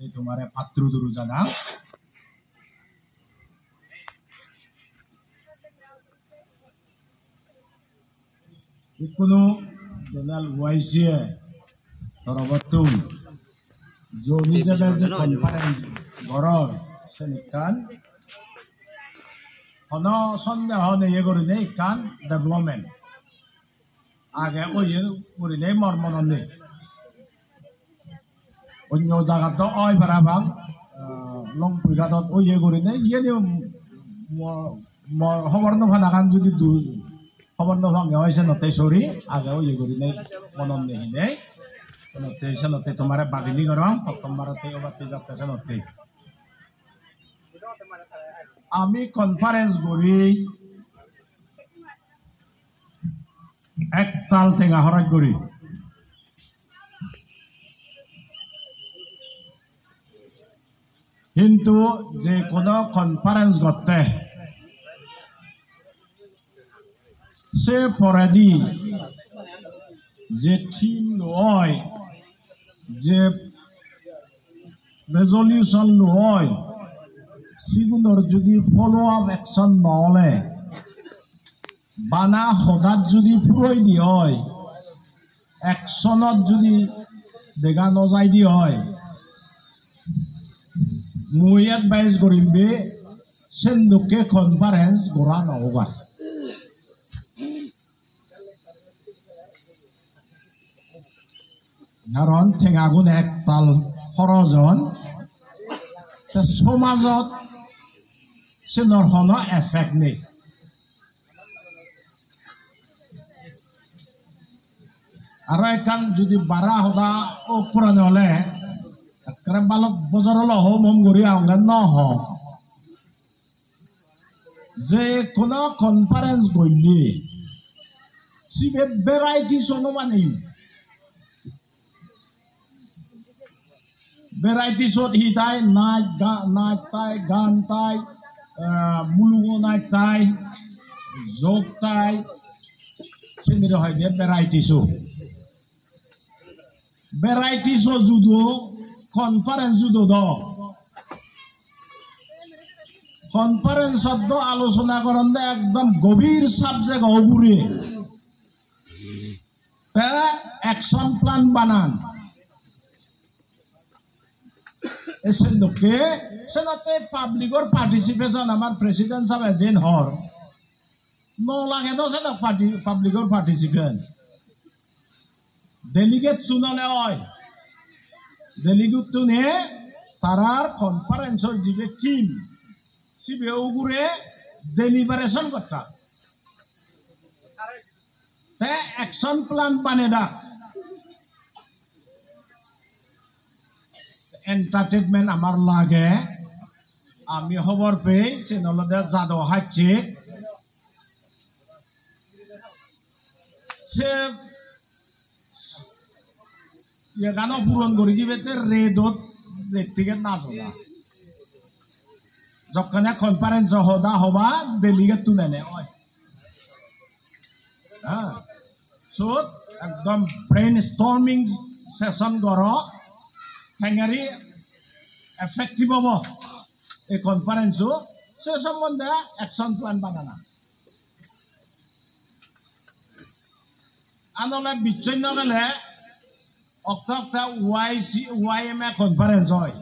তোমারে পাত্রুদুরু জানা কোনো জনাল ওয়াইসিয়ে তরবতুম জনি জায়গা যে কনফারেন্স গরর সেনিকান হন সন্দেহ নেই করিলে কান ডেভেলপমেন্ট আগে ওই করিলে মর্মন নেই অন্য জায়গাত ওই বারাবাং লং পুইগাত ওই করিলে ইয়ে খবর নভানাকান যদি দু খবর নভাঙে হয়েছে নতে সরি আগে ওই করিলে মনন নেহিলে নতে নতে তোমার বাগিনি গরম প্রথমবারতে ওবাতে যাচ্ছে নতে আমি কনফারেন্স করি একতাল টেঙা হরাই করি কিন্তু যে কোনো কনফারেন্স করতে সে পরেদি যে থিম লয় যে রেজলিউশন লয় সেগুলোর যদি ফলো আপ অ্যাকশন নহলে বানা সদাত যদি ফুরই দি হয় অ্যাকশনত যদি দেখা নজাই দি হয় মই এডভাইস করিম বে সেন্দুকে কনফারেন্স করা নহবা কারণ ঠেঙাগুণ একতাল খরচন সমাজত সেনৰ কোনো এফেক্ট নেই আৰু একান যদি বাৰা সদা পুরানো হলে বালক বজারল হোম হোম ঘুরি আহগে নহ যে কোনো কনফারেন্স করলে সিবে ভ্যারাইটিস অনুমানেই ভ্যারাইটিসত হি তাই নাচ তাই গান তাই মুলুগো নাচ তাই যোগ তাই সেদিন হয় যে ভ্যারাইটিসও যুদো কনফারেন্স যুদো দ কনফারেন্সত আলোচনা করেন একদম গভীর সাবজেক্ট অগুরে অ্যাকশন প্ল্যান বানান সেনাতে পাবলিকর পার্টিসিপেশন আমার প্রেসিডেন্ট সাহেব যেন হর নলাগে তো সেনা পাবলিকর পার্টিসিপেন্ট ডেলিগেট শুনলে হয় ডেলিগেট তুনে তারার কনফারেন্সর যে টিম সিবে ওগুরে ডেলিভারেশন করতা তে অ্যাকশন প্ল্যান বানে দা এন্টারটেনমেন্ট আমার লাগে আমি খবর পেয়ে সে নলদে যাদব হাঁটছে সে গানও পূরণ করে দিবে রেডত রেড থেকে নাচ হবা যখন কনফারেন্স হদা হবা ডেলিগেট তুলে নে হ্যাঁ সো একদম ব্রেন স্টর্মিং সেশন কর হ্যাঙ্গারি এফেক্টিভ হব এই কনফারেন্সও সে সম্বন্ধে অ্যাকশন প্ল্যান বানানা আনলে বিচ্ছিন্ন গেলে অক্টা ওয়াইএমএ কনফারেন্স হয়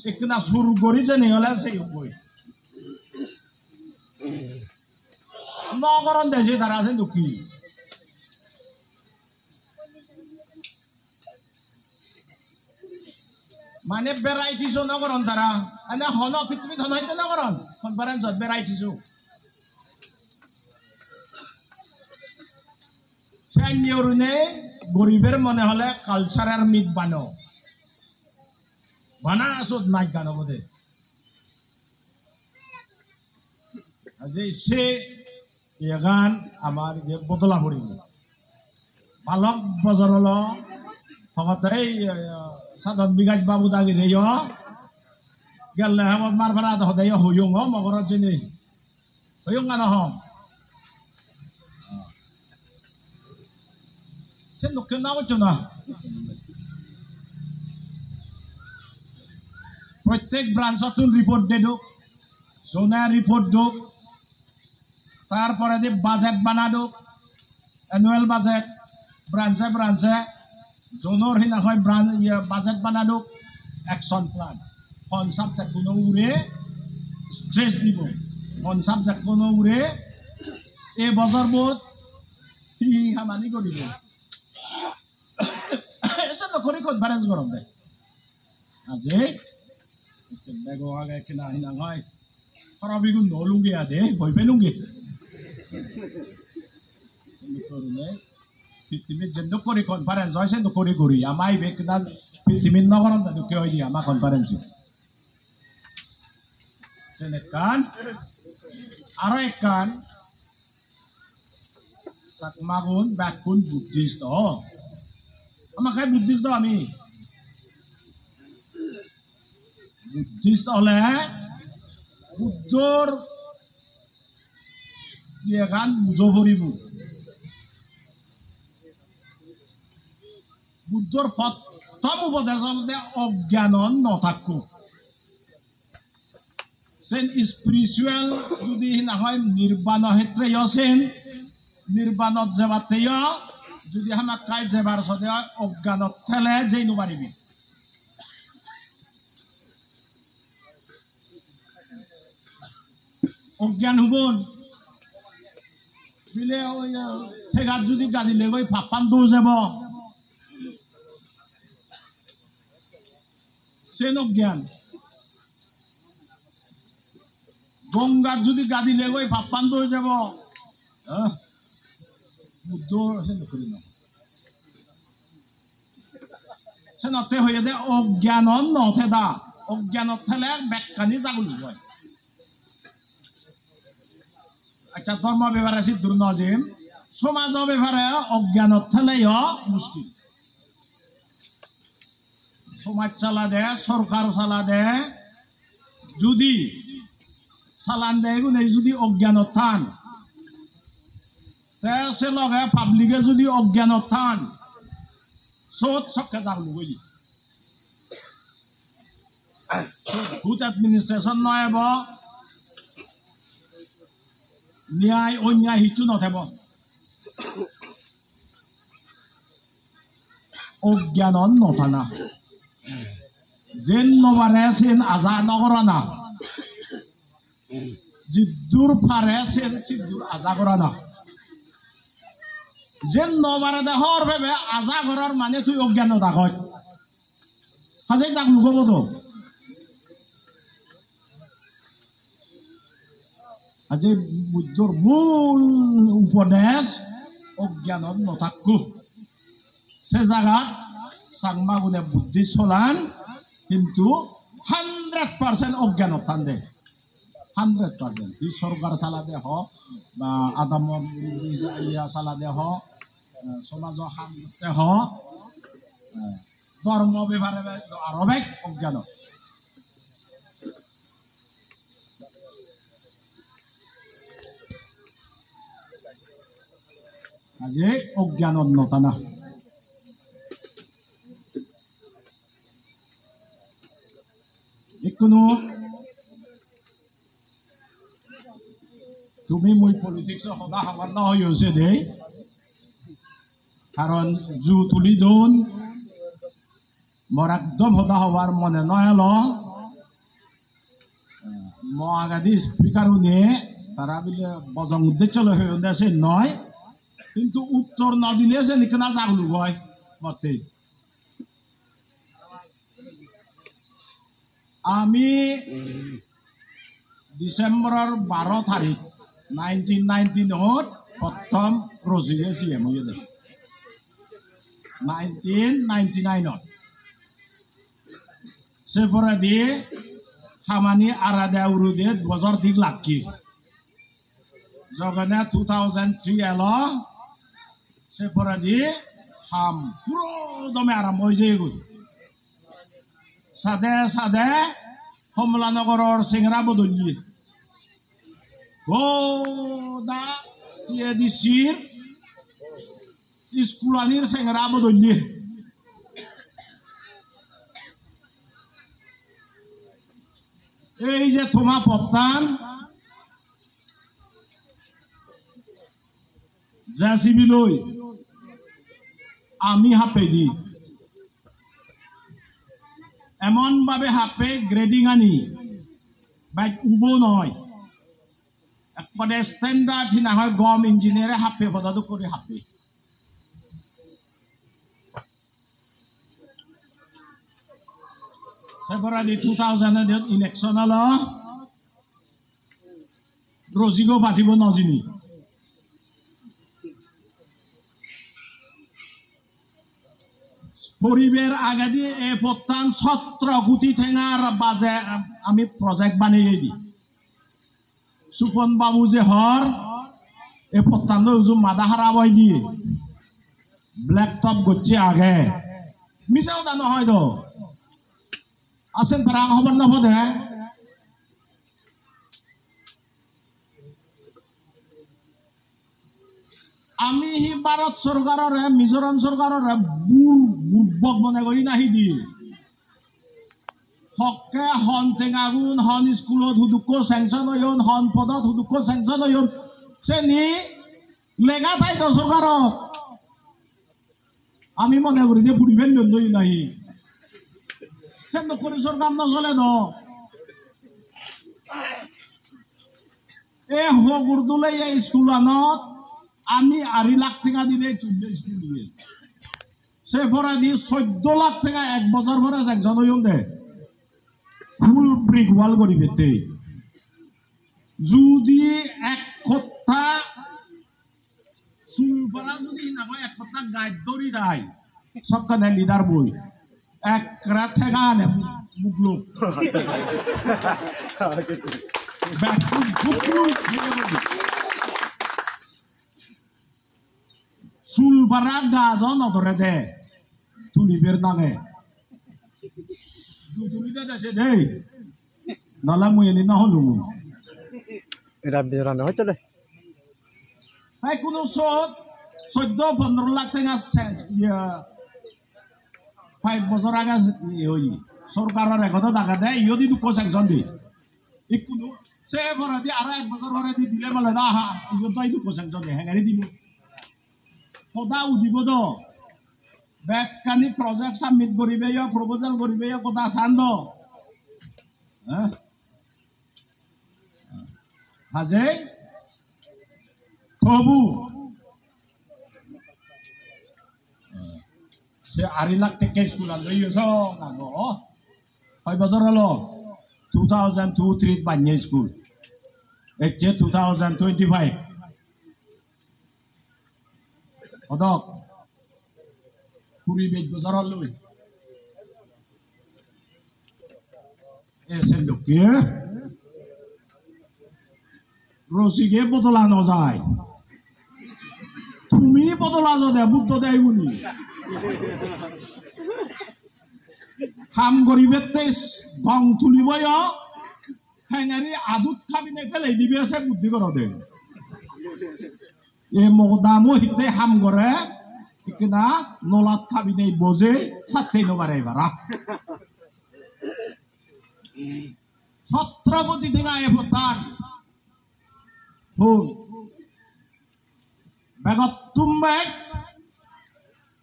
একটু না শুরু করি যে নিয়ে হলে সেই কই নগরণ দেশে তারা আছেন দুঃখী মানে ভ্যারাইটিসও নগরণ তারা এনে হন পৃথিবীত হনাইতে নগরণ কনফারেন্সত ভ্যারাইটিসও সেনিয়রুনে গরিবের মনে হলে কালচারাল মিট বানো বানা আসত নাচ গান বোধে যে সে গান আমার যে বদলা করিব বালক বজর হল হকতে সাধন বিগাজ বাবু দাগি রে গেলে হেমত মার ভাড়া হতে হইং হ মগরত যিনি হইং গান হম সে লোকে না করছো না প্রত্যেক ব্রাঞ্চতুন রিপোর্ট দেদুক জোনে রিপোর্ট দুক তারপরে দি বাজেট বানাদুক এনুৱেল বাজেট ব্ৰাঞ্চে ব্ৰাঞ্চে জোনৰ হিনা হয় বাজেট বানাদুক অ্যাকশন প্ল্যান কোন সাবজেক্ট কোনো উড়ে স্ট্রেস দিব কোন সাবজেক্ট কোনো উড়ে এই বছর বোধ হি হামানি করিব এসে তো করি কনফারেন্স গরম দে আজি বেগো আগে কিনা হিনা হয় খরাবিগুন নলুঙ্গে আদে ভয় পেলুঙ্গে পৃথিবীর জন্য করি কনফারেন্স হয় সে তো করি আমাই বেকনা পৃথিবীর নগরম দাদু কে হয় আমা কনফারেন্স সেনে কান আরো এক কান sakmagun bakun Buddhist আমাকে বুদ্ধিস্ট আমি বুদ্ধিস্ট হলে বুদ্ধর গান বুঝো ভরিব বুদ্ধর প্রথম উপদেশ হলে অজ্ঞান নথাকো সেন স্পিরিচুয়াল যদি না হয় নির্বাণ ক্ষেত্রে সেন নির্বাণত যাবাতে যদি আমাক কাই যাবার সদে অজ্ঞানত ঠেলে যেই নোৱাৰিবি অজ্ঞান হবন বিলে ঠেগাত যদি গাড়ি লৈ গৈ ফাপান দৌ যাব সেন অজ্ঞান গঙ্গাত যদি গাড়ি লৈ গৈ ফাপান দৌ যাব বুদ্ধ সে নকৰি ন সে নতে হৈ দে অজ্ঞানত নথে দা অজ্ঞানত থেলে বেকানি জাগলু হয় আচ্ছা ধর্ম ব্যাপারে সিদ্ধুর নজিম সমাজ ব্যাপারে অজ্ঞানত থেলে মুশকিল সমাজ চালা দে সরকার চালা দে যদি চালান দেয় যদি অজ্ঞানত থান সে লগে পাবলিকে যদি অজ্ঞানত থান সত সবকে জাগলু গলি গুড এডমিনিস্ট্রেশন নয়ব ন্যায় অন্যায় হিচু নথেব অজ্ঞানত নথানা যেন নবারে সেন আজা নগরানা জিদ্দুর ফারে সেন সিদ্ধুর আজা করানা যেন নবারে দেহর ভেবে আজা করার মানে তুই অজ্ঞান থাকত হাজে যাক লুকব তো আজি বুদ্ধর মূল উপদেশ অজ্ঞানত নথাকো সে জায়গাত চাংমা গুণে বুদ্ধি চলান কিন্তু 100% অজ্ঞানত থান দে 100% ই সরকার চালা দে হোক বা আদামর চালা দে হোক সমাজ সামতে হোক ধর্ম ব্যাপারে আরো বেগ অজ্ঞান আজি অজ্ঞানত নতানা কোনো তুমি মই পলিটিক্স সদা সমান নহয় হৈছে দেই কারণ জু তুলি দোন মোর একদম সদা হবার মনে নয় মহাগাধী স্পিকার নিয়ে তারা বিলে বজং উদ্দেশ্য হয়েছে নয় কিন্তু উত্তর ন দিলে সে নিকেনা জাগলু হয় মতে আমি ডিসেম্বরের 12 তারিখ 1999 প্রথম রোজিরে সিএম হয়ে যায় 1999 সে পরে দিয়ে হামানি আরাদা উরুদে বছর দিক লাগকি জগনে 2003 এলো সে পরে দিয়ে হাম পুরো দমে আরম্ভ হয়ে যায় সাদে সাদে কমলানগরের সেংরা বদলি গোদা সিএডিসির স্কুলানির সেংরা বদলি এই যে তোমা পত্তান জেসিবি লৈ আমি হাপে দি এমন ভাবে হাপে গ্রেডিং আনি বাইক উবো নয় একবারে স্ট্যান্ডার্ড না হয় গম ইঞ্জিনিয়ারে হাপে পদার্থ করে হাপে February 2000 ইলেকশন হল রজিগো পাঠিব নজিনি পরিবের আগে দিয়ে এ পত্তান 17 কোটি ঠেঙার বাজে আমি প্রজেক্ট বানিয়ে দিই সুপন বাবু যে হর এ পত্তান মাদা হারাবাই দিয়ে ব্ল্যাক টপ করছে আগে মিশাও তা নহয় তো আছেন পারা খবর না পদে আমি হি ভারত সরকারের মিজোরাম সরকারের বুর্বক মনে করি নাহি দিয়ে হকে হন টেঙাগুন হন স্কুলত হুদুক স্যাংশন হইন হন পদত হুদুক স্যাংশন হইন সে নি লেগা থাই তো সরকারত আমি মনে করি যে পরিবেশ নই নাহি সেন করে সরকার নচলে ন এ হগুরদুলে এই স্কুল আনত আমি 2.5 লাখ টাকা দিলে স্কুল দিয়ে সে ভরা দিয়ে 14 লাখ টাকা এক বছর ভরে স্যাংশন হইন দে ফুল ব্রিক ওয়াল করি পেতে যদি এক কথা সুলপাড়া যদি না হয় এক কথা গাইড ধরি দেয় সবখানে লিডার বই এক রাত থেকে আনে মুগলো সুলপাড়া গাছ নধরে দে তুলিবের নামে তুলিতে দেশে দেই নলা মুই এদিন নহলো হয়তো রে কোনো 14-15 লাখ টাকা 5 বছর আগে ওই সরকারের একথা টাকা দেয় ইও দি দুঃখ স্যাংশন দি কোনো সে ভরা দি আর 1 বছর ভরা দি দিলে বলে না হা ইও তো দুঃখ স্যাংশন দি হ্যাঙ্গারি দিব সদা উদিব তো ব্যাগখানি প্রজেক্ট সাবমিট করিবে প্রপোজাল করিবে কথা চান্দ হ্যাঁ হাজে তবু সে 2.5 লাখ টাকা স্কুল লইছ নাগো 5 বছর হলো 2002-3 বানিয়ে স্কুল এতে 2025 অদক 20 বছর হলো এসে লোকে রসিকে বদলানো যায় তুমি বদলা দে বুদ্ধ দেয় উনি হাম গরিবে গং তুলিব হ্যাঙ্গারি আদুত খাবিনে ফেলাই দিবি আছে বুদ্ধি কর দে এ মদামো হিতে হাম করে কিনা নলাত খাবিনে বজে সাথে নবারে এবার 17 কোটি টাকা এ পতান বেগত তুমবেক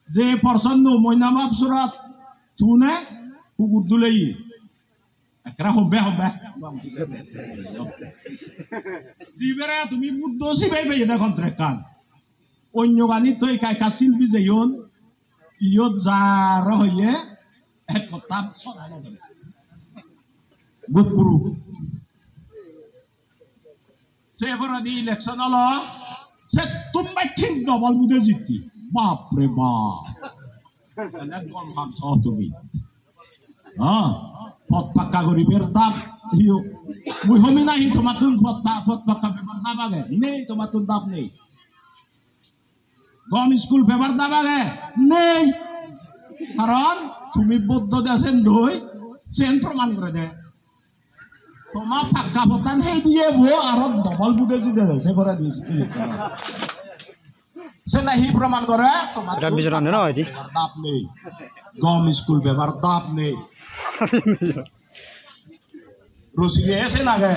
যে পরসন্ন মইনামাপ সুরাত তুনে কুকুর দুলেই একরা হবে জিবেরা তুমি বুদ্ধ সিবাই পাই দেখুন ট্রেকান অন্য গানি তৈ কাইকা শিল্পী যেইন ইয়ত যার হইয়ে এক কথা ছড়ানো দেবে গুপুরু সে এবারে দি ইলেকশন হলো সে তুমি ঠিক ডবল বুধে জিতি বাপ রে বাপ কম হাম সহ তুমি হ্যাঁ পথ পাক্কা গরিবের দাম হিও মুই হমি নাই তোমার তুন পথ পাক্কা পেপার দাম আগে নেই তোমার তুন দাম নেই গম স্কুল পেপার দাম আগে নেই কারণ তুমি বৌদ্ধ দেশেন দই সেন প্রমাণ করে দে তোমার পাক্কা পতান সেই দিয়ে বো আর ডবল বুধে জিতে সে করে দিয়েছি সে নাহি প্রমাণ করে তোমার দাপ নেই গম স্কুল পেপার দাপ নেই রসিকে এসে নাগে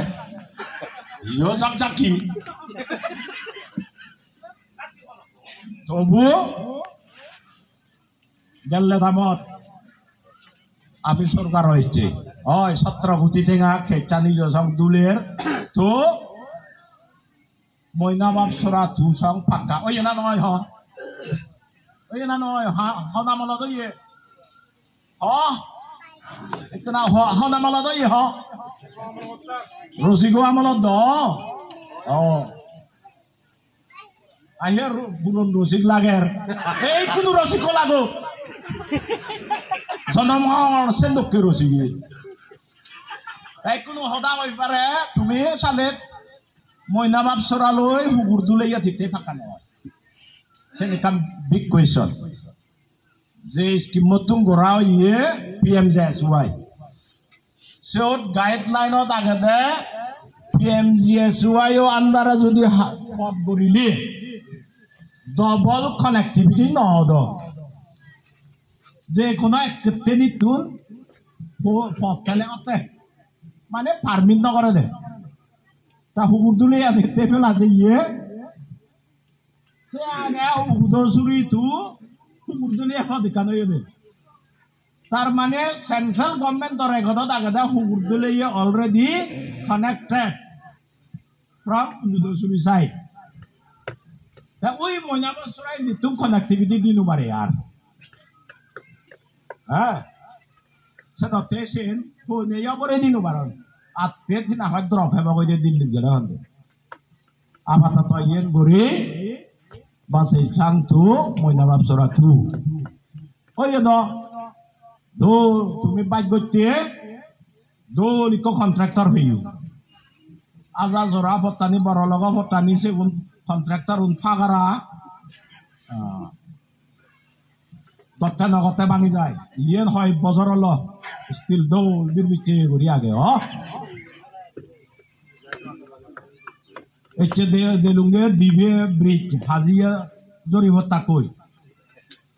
ইও যাক যাকি তবু গেলে দামত আমি সরকার হয়েছে হয় 17 কোটি টেঙা খেচা নিজসং দুলের তো ময়না বাপসরা তুসং পাক্কা ওই না নয় ওই না নয় হনামলা তো ইয়ে একনা হনামলা তো ইয়ে রসিগো আমলত দ আহিয়ে বুরন রসিক লাগের এই কোনো রসিক লাগো জনমহর সেন্দকে রসিগে এই কোনো হদা হই পারে তুমি সালে ময়না বাপসরা লই হুগুর দুলাইয়া থিতে ফাঁকা নয় সেখান বিগ কোয়েশন যে স্কিম মতুম গড়া ইয়ে PMGSY সেট গাইডলাইনত আগে দে PMGSY ও আন্ডারে যদি পথ গড়িলে ডবল কানেক্টিভিটি নহদ যে কোনো একতে নিতুন পথ খেলে আছে মানে পারমিট নকরে দে তা হুগুর দুলাইয়া থিতে ফেলা যে ইয়ে সে আগে উদয়সুরি তু হুগুর দুলাইয়া ফদিকা নয় দে তার মানে সেন্ট্রাল গভর্নমেন্ট রেকর্ডত আগে হুগুর দুলাইয়া অলরেডি কানেক্টেড ফ্রম উদয়সুরি সাইড ওই ময়না বাপসরাই নিতুম কানেক্টিভিটি দিনু পারে আর হ্যাঁ সেটা তেসেন ফোনে পরে দিনু পারন আত্মে দিন আমার দ্রপ হেবা কই দিল্লি গেলে হন্দে আপাতত ইয়েন গড়ি বাসে সাংতু ময়না বাপসরা তু ওই দো তুমি বাইক করতে দোল ইকো কন্ট্রাক্টর হইও আজা জোড়া ফটানি বড় লগা ফটানি সে কন্ট্রাক্টর ফাগারা তত্ত্বে নগতে ভাঙি যায় ইয়েন হয় বছর হল স্টিল দৌল বিরবিচে ঘুরি আগে এচ্ছে দেলুঙ্গে দিবে ব্রিজ হাজিয়া জরিব তাকই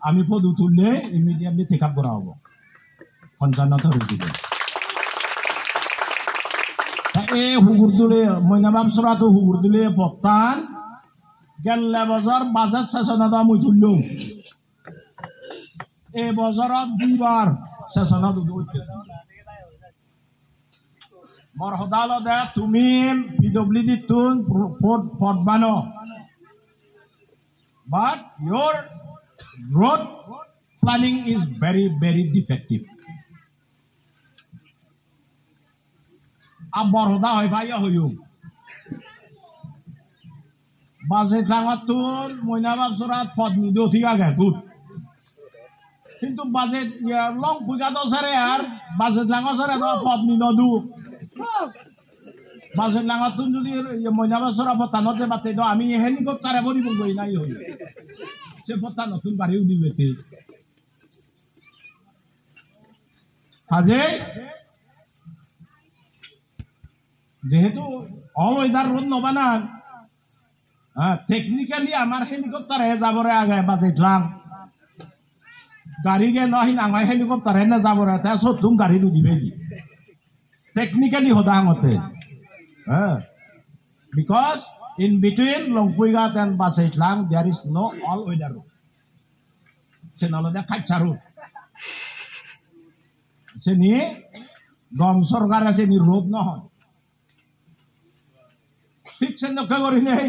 আমি পদু তুললে ইমিডিয়েটলি চেক আপ করা হবো 55 দিকে এ হুগুর দুলে ময়না বাপসরা তো হুগুর দুলে বর্তান গেলে বছর বাজার সেশনত আমি তুললুম এই বছৰত 2বার সেশনত মর হদালতে তুমি PWD তুন পথ বানো but your road planning is very very defective আবার হদা হয় ভাইয়া হইও বাজে টাঙাতুন ময়না বাপসরাত পথ নিদিও ঠিক আগে গুড কিন্তু বাজেট লং পুজা তো সারে আর বাজেট লাঙা সারে তো পথ নি নদু বাজেট লাঙা তুন যদি ময়না বাপসরা পতানত যে বাতে দাও আমি হেলিকপ্টারে ভরিব গই নাই হই সে পতা নতুন গাড়ি উদিবেতে আজে যেহেতু অল ওয়েদার রোড নবানান টেকনিক্যালি আমার হেলিকপ্টারে যাবরে আগে বাজেট লাং গাড়ি গে নহিন আঙাই হেলিকপ্টার হেনে যাব রে তা সতুম গাড়ি দু দিবে দি টেকনিক্যালি হদা হতে হ্যাঁ বিকজ ইন বিটুইন লংপুইগাত এন্ড বাসাইটলাং there is no all weather road সে নলদে খাইছা রোড সে নি গম সরকার আছে নি রোড নহয় ঠিক সে নকে করি নেই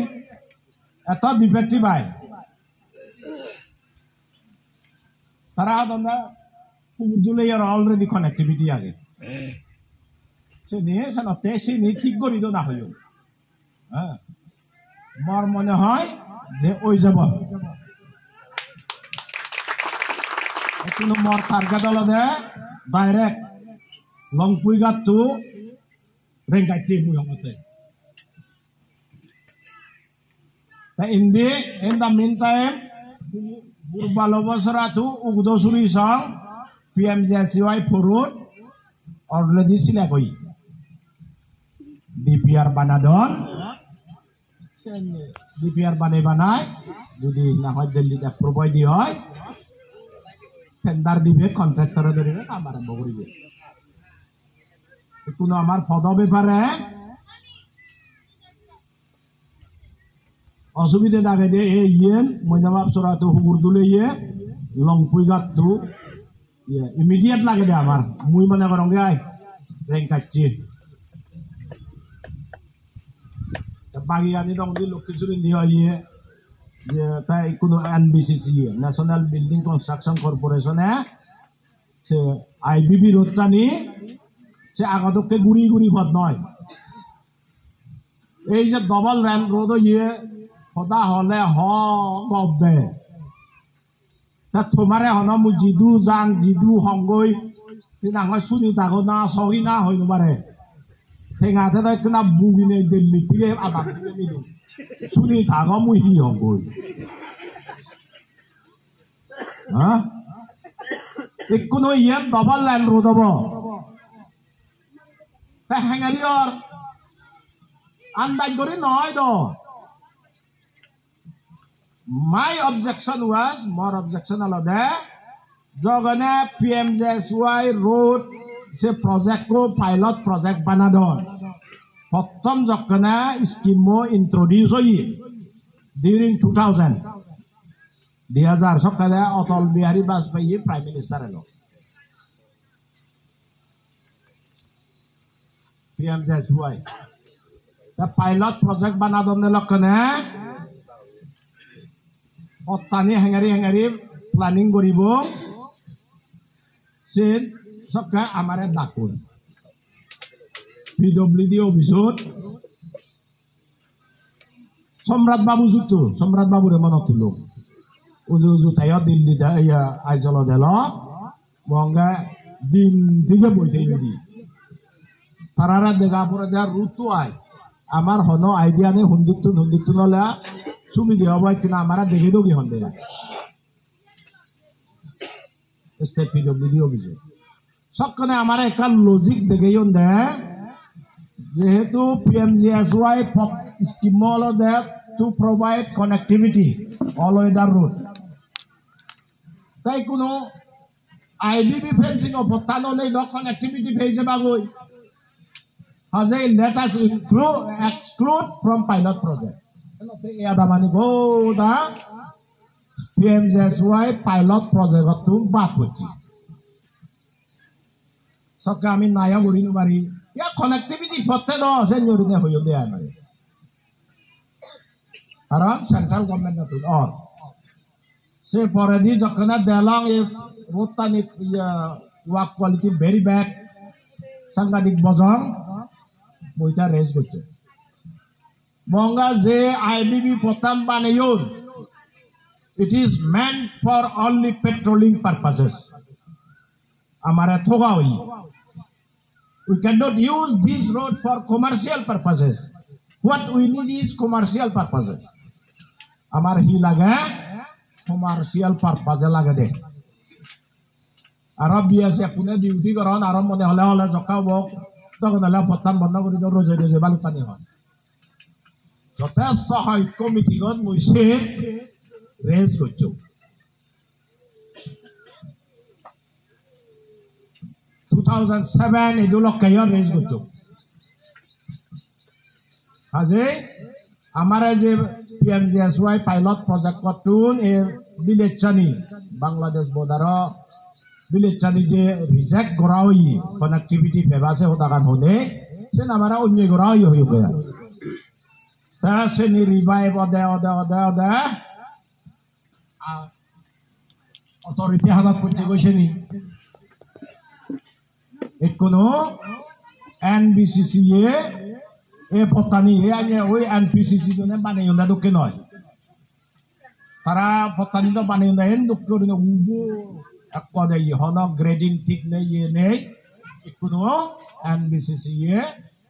এত ডিফেক্টিভ আয় তারা দুলে অলরেডি কানেক্টিভিটি আগে সে নিয়ে সে নিয়ে ঠিক করি না হইও হ্যাঁ মর মনে হয় যে ওই যাব কোনো মর টার্গেট হল দে ডাইরেক্ট লংপুইগাত টু রেঙ্গাইচি মুই হমতে in the meantime Burbalo tu Ugdosuri song PMGSY Purut already silakoi DPR Banadon DPR Banai যদি না হয় দিল্লিতে প্রোভাইড দি হয় টেন্ডার দিবে কন্ট্রাক্টর ধরিবে কাম আরম্ভ করিবে কোনো আমার পদ ব্যাপারে অসুবিধা থাকে যে এই ইয়েন মইনামাপ সরাতো হুগুরদুলে ইয়ে লংপুই গাতু ইমিডিয়েট লাগে দে আমার মুই মনে করং গে আই রেং কাচ্ছি বাকি আনি দং দি লক্ষ্মীচুরি নিয়ে ইয়ে যে তাই কোনো এনবিসিসি ন্যাশনাল বিল্ডিং কনস্ট্রাকশন কর্পোরেশনে সে আইবিবি রোডটা নি সে আগতকে গুড়ি গুড়ি পথ নয় এই যে ডবল রেল রোড ইয়ে সদা হলে হ গব দে তা তোমারে হন মু জিদু জাং জিদু হংগই নাঙয় শুনি তাকো না সহি না হই নবারে ঠেঙাতে তাই কিনা বুগিনে দিল্লি থেকে আবার শুনি থাকো মুই হি হংগই হ্যাঁ কোনো ইয়ে ডবল লাইন রোড হব তা হেঙালিয়র আন্দাজ করে নয় তো my objection was more objection alode jogane PMJSY road se project ko pilot project banadon prothom jokana scheme introduce hoye during 2000 sokale Atal Bihari Vajpayee prime minister elo PMJSY the pilot project banadon lokane অত্যানি হেঙারি planning করিব সে সবকা আমারে ডাকুন PWD অফিসত সম্রাট বাবু যুক্ত সম্রাট বাবুরে মনত তুলো উজু উজু তাই দিল্লি আইজল দেল মঙ্গা দিন দিকে বইতে দি তারা দেখা পরে দেওয়ার রুতু আয় আমার হন আইডিয়া নেই হুন্দিকটু নলে সুবিধা হব কিনা আমরা দেখে দেবো কি হন্দে স্টেট পিডব্লিউডি অভিযোগ সবখানে আমার একটা লজিক দেখেই দে যেহেতু PMJSY স্কিম হলো দে to provide connectivity all weather route তাই কোনো আইবিবি ফেন্সিং অবস্থান নেই দ কানেক্টিভিটি ফেসে বাগৈ হাজে let us exclude from pilot project Adamani goda PMJSY pilot project tu bapuji. So kami naya murin mari ya connectivity potte do senyorin ne hoyo dia mari. Aram central government na tu or. Se poredi jokana delang e rotani work quality very bad. Sangadik bozor moita raise goche. Monga je IBB potam banayon. It is meant for only patrolling purposes. Amara thoga hoi. We cannot use this road for commercial purposes. What we need is commercial purposes. Amar hi laga commercial purpose laga de. Arab biasa punya duty karon Arab mone hole jokka bok tokon hole potam banda kori do roje balutani hon. যথেষ্ট কমিটিগত মইছে raise করছো 2007 এডুলক কাইয়র raise করছো আজে আমারে যে PMJSY pilot project কতুন এ বিলেচানি Bangladesh border বিলেচানি যে reject করা হই connectivity ফেবাসে হতাকান হলে সেন আমারা অন্য করা হই Gaya Seni revive oda authority hadat করতে কইছেনি ekono NBCC e potani e anye ওই NPCC জনে বানাই না দকে নয় তারা potani তো বানাই না এন দকে করে উবো আকদে হন গ্রেডিং ঠিক নেই এ নেই ekono NBCC e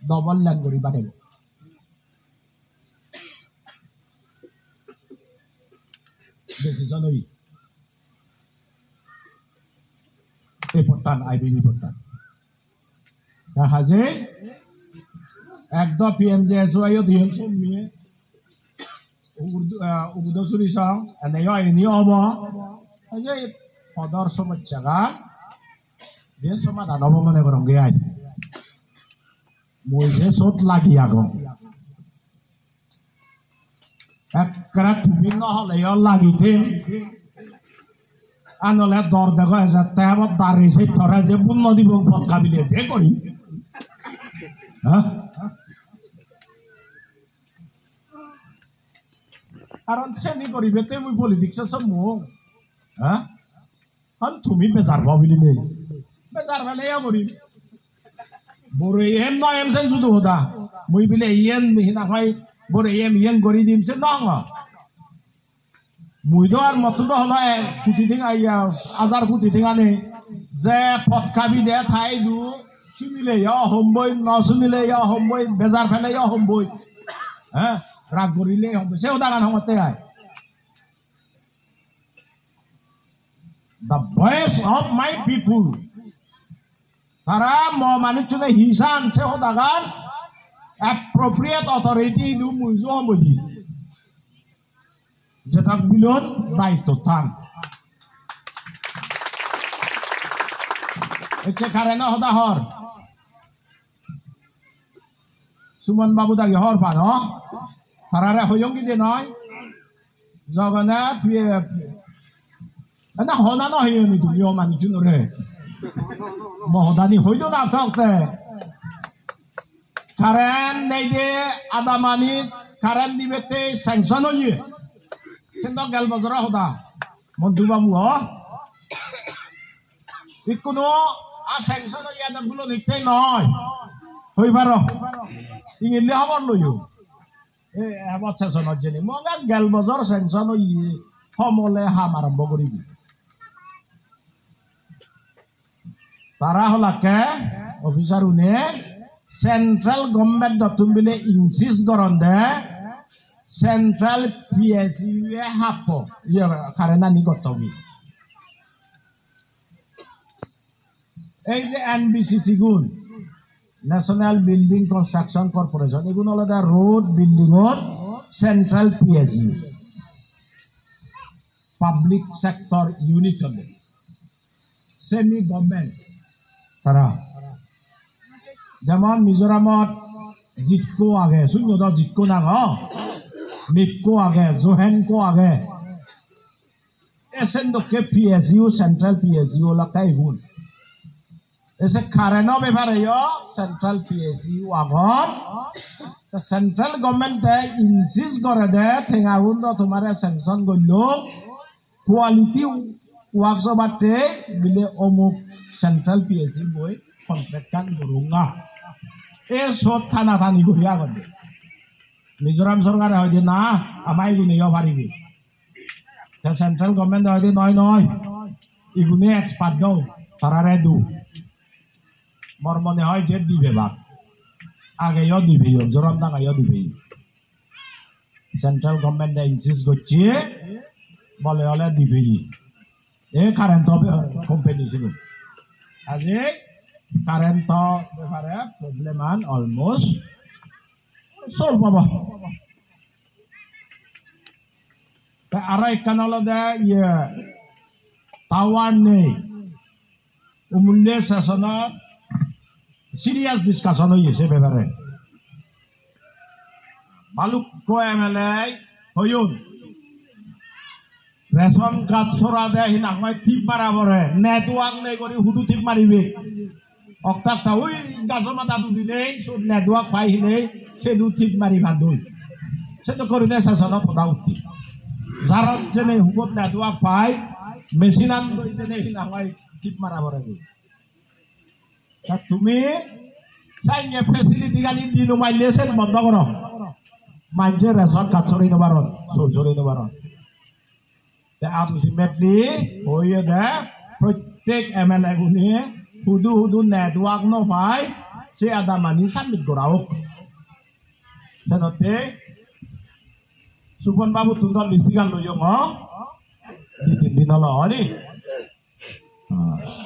double line করি বানাই decision hoi e potan IBB potan jahaje ekdo PMJSY yo diem somie ugudo suri sang ane yo ini obo aje podor somaccaga dia somadhan obo mane gorong ge ai মই যে চোট লাগি আগো একরা তুমি নহলে লাগিতে আনলে দর দেখো এজার তেমন দাঁড়িয়েছে ধরা যে বুন্ন দিব পথ খাবিলে যে করি হ্যাঁ কারণ শ্রেণী করিবে তুমি পলিটিক্স সব মুখ হ্যাঁ তুমি বেজার ভাবিলি নেই বেজার ফেলে করি বড় এম নয় এম সেন শুধু হতা মুই বিলে ইয়েন হিনা হয় বড় এম ইয়েন করি দিম সে নং মুই তো আর মতো তো হলো ফুটি থিং আজার ফুটি থিঙানে যে পথ খাবি দে ঠাই দু শুনিলে হম্বই ন শুনিলে হম্বই বেজার ফেলে হম্বই হ্যাঁ রাগ করিলে হম্বই সেও দাগান হমতে আয় the voice of my people তারা মানুষজনে হিংসা আনছে হদাগান appropriate authority দু মুইজো হমবি যেটা বিলন দায়িত্ব থাক এতে কারণ হদা হর সুমন বাবু দাগি হর পান তারারে হইয়ঙ্গি দে নয় জগন্নাথ না হনা না হইয়নি তুমি ও মানুষজনরে মহদানি হইতো না থাকতে কারেন্ট নেই দে আদা মানি কারেন্ট দিবেতে স্যাংশন হইয়ে কিন্তু গেল বছর হদা মন্টু বাবু কোনো স্যাংশন হইয়া গুলো দেখতে নয় হইবার ইংলিশ খবর লইও এবার সেশনত জেনে মগা গেল বছর স্যাংশন হইয়ে সমলে হাম আরম্ভ করিবি তারা হলাকে অফিসার উনে সেন্ট্রাল গভর্নমেন্ট তুমি বিলে ইনসিস্ট করন দে সেন্ট্রাল পিএসইউ এ হাপ ইয়ে কারে নানি গতবি এই যে এনবিসিসি গুণ ন্যাশনাল বিল্ডিং কনস্ট্রাকশন কর্পোরেশন এগুলো হলো road building central PSU public sector unit হলে সেমি গভর্নমেন্ট তারা যেমন মিজোরামত জিটকো আগে শূন্য জিটকো নাম মিপকো আগে জোহেনকো আগে এসেন দোকে পিএসইউ সেন্ট্রাল পিএসইউ লাকাই গুণ এসে কারেন্ট ব্যাপারে সেন্ট্রাল পিএসইউ আগন সেন্ট্রাল গভর্নমেন্টে ইনসিস্ট করে দে ঠেঙাগুন তোমার স্যাংশন করল কোয়ালিটি ওয়ার্কশপে বিলে অমুক সেন্ট্রাল পিএসইউ বই কন্ট্রাক্ট কান করুঙ্গা এ সব থানা থানি করি আগতে মিজোরাম সরকারে হয়তো না আমাই গুনে পারিবি সেন্ট্রাল গভর্নমেন্ট হয়তো নয় নয় ইগুনে এক্সপার্ট গাও তারারে দু মোর মনে হয় যে দিবে বাক আগেও দিবে জোরাম দাগাইও দিবে সেন্ট্রাল গভর্নমেন্ট ইনসিস্ট করছে বলে হলে দিবে এ কারেন্ট কোম্পানি ছিল আজি কারেন্ট ব্যাপারে প্রবলেম আন অলমোস্ট সলভ হব আর একখান হলো দে ইয়ে টাওয়ার নেই উমুল্যে সেশনত সিরিয়াস ডিসকাশন হয়েছে ব্যাপারে ভালুক এমএলএ হইন রেশন কার্ড ছড়া দেয় হিনা হয় টিপ মারা পরে নেটওয়ার্ক নেই করে হুদু টিপ মারিবে অক্টারটা ওই গাছ মাথা দুদি নেই নেটওয়ার্ক পাই নেই সে দু টিপ মারি বান্ধুই সে তো করি দেয় সেশনত কথা উঠি যার যেনে হুকত নেটওয়ার্ক পাই মেশিন আন যেনে হিনা হয় টিপ মারা পরে তুমি চাইলে ফেসিলিটি গাড়ি দিন মাইলে সে বন্ধ করো মাইজে রেশন কার্ড ছড়াই নেবার ছড়াই নেবার আলটিমেটলি হয়ে দে প্রত্যেক এমএলএ গুলি হুদু হুদু নেটওয়ার্ক নপাই সে আদা মানি সাবমিট করা হোক সেতে সুপন বাবু তুন্দর লিস্টিগান লইও দুই তিন দিন হলো হনি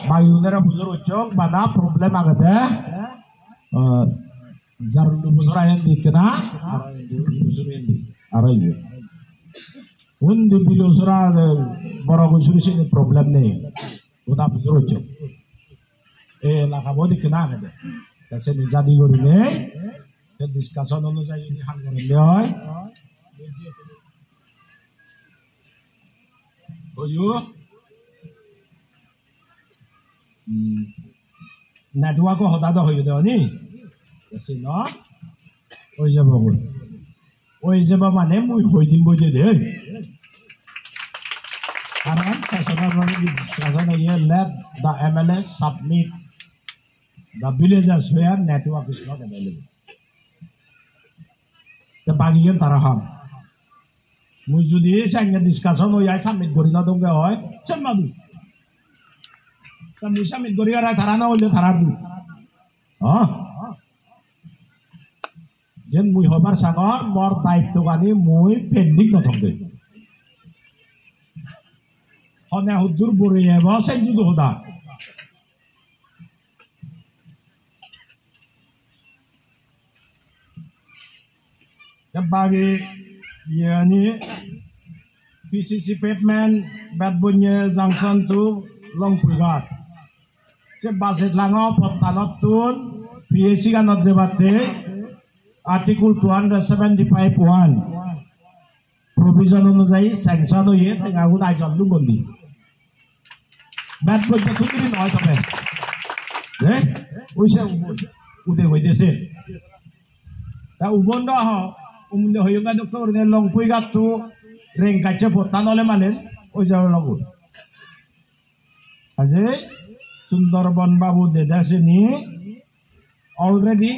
বায়ুনেরা বুঝর উচ্চক বাদা প্রবলেম আগতে যার বুঝর আইন দিকে না আর undi bilo sura boro go suri sini problem ne oda buzuro jo la ka bodi kena ne তাছে নিজাদি করি নেই ডিসকাশন অনুযায়ী যদি হাল করলে হয় নেটওয়ার্কও সদায় হৈ দেৱ নি আছে ন হৈ যাব হৈ যাব মানে মই হৈ দিম বৈ দেই কাৰণ discussion let the MLA submit the villages where network is not available. The bagian taraham. Mujudi sangnya discussion o yai submit gori na dongge hoy. Chemma du. Ta mu submit gori ara tharana hoile tharar du. Ha? Jen mui hobar sagor mor daitto gani mui pending na thongge. Hone hudur bori eba senjudu hoda. Bagi yani PCC pavement Batbunye Junction to Longpuigat. Se basit lango poptanot tun PAC kanot jebate Article 275(1) provision অনুযায়ী sanction hoye tengahu daijon lungondi. Batbunye tutri noy sabe. Oise ude hoidese. Ta ubondo ho umde hoyunga doktor ne Longpuigat tu reng kaca potan oleh manen o jauh lagu. Aje Sundarban Babu Deda sini already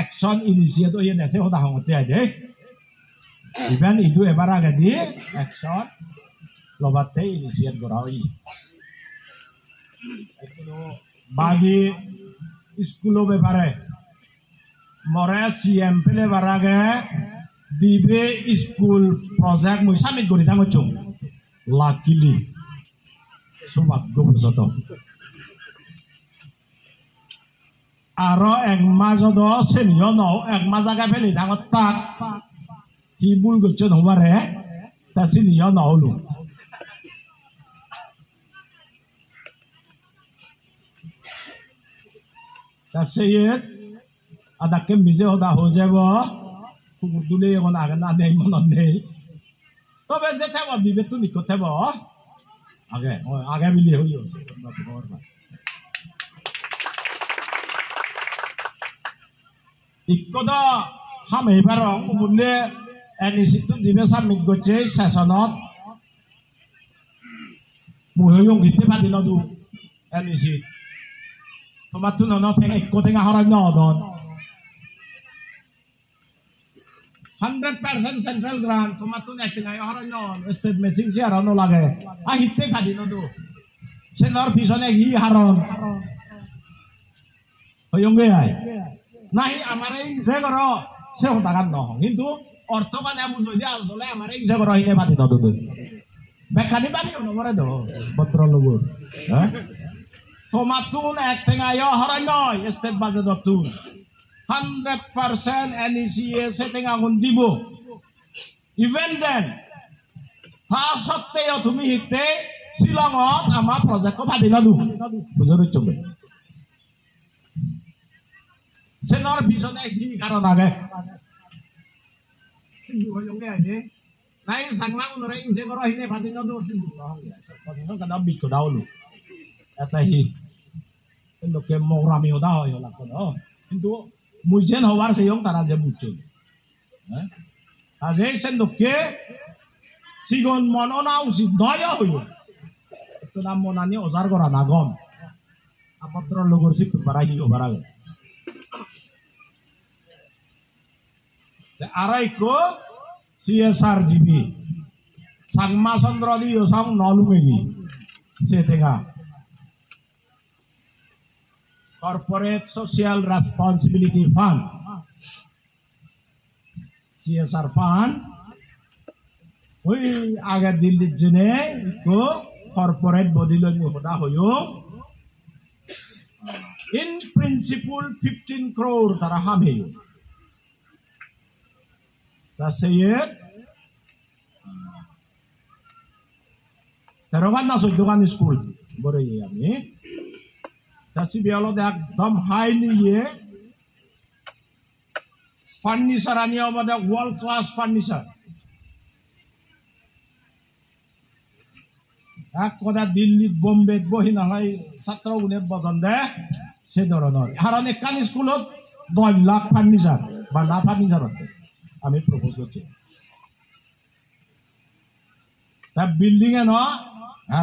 action initiate o ye dese hoda hongote aje. Even itu ebara gadi action lobate initiate gorawi. Bagi schoolo bepare More CMP le barage dibe school project mui samit gori tango chung luckily subat go soto aro ek majodo senio no ek majaga peli tango tak hibul gochon homare ta senio no lu ta seyet ada kem bije hoda ho jabo dule এখন আগে না নেই মনত নেই তবে যে থাকব বিবেক তো নিকট থাকব আগে আগে মিলি হইও ইকদা হাম এবার মুলে এনিসিটু দিবে সাবমিট করছে সেশনত মুহয়ং গিতে পাদিন দু এনিসিট তোমার তো নন থেকে এক কথা হারাই নদন 100% central grant, tomatun ektinay haran yon, state messing siya haran lage. Hitte kadi no do. Senor pisone hi haran. Hoyong gay. Nahi amare se goro se hotakan no. Hindu orto kan amu jodi asole amare se goro hine pati no do. Bekani bani ono more do. Patro lugur. Tomatun ektinay haran yon, state budget dotun. 100% NECA setting angun dibo. Even then, ta sotte yo tumi hitte silongot ama project ko padina du. Bujuru coba. Senor bisone hi karon age. Sindu hoyong ge age. Nai sanglang nore inse koro hine padina du sindu. Padina kada biko daulu. Eta hi. Endo ke morami oda hoyo lakono. Hindu Mujen hawar seyong tara je muncul. Aje sendoke sigon monona usi daya hoyo. Itu namonani ozar gora nagom. Apatro logor sip baragi o barag. Arai ko CSRGB. Sangma Sondrodi yosang nolumegi. Setenga. Corporate Social Responsibility Fund, CSR Fund, woi agar dilit jene itu corporate body loan muda hoyo. In principle 15 crore taraham heyo. Tasayet, terogan nasuk dukan school, boleh ya ni. Tasi bialo dak dam high ni ye furniture আনিয়ে আমাদের world class furniture এক কথা দিল্লিত বোম্বেত বহি নালাই ছাত্র গুণে বজন দে সে ধরনের কারণ এখান স্কুলত 10 লাখ ফার্নিচার বা না ফার্নিচার আমি প্রপোজ করছি তা বিল্ডিং এ ন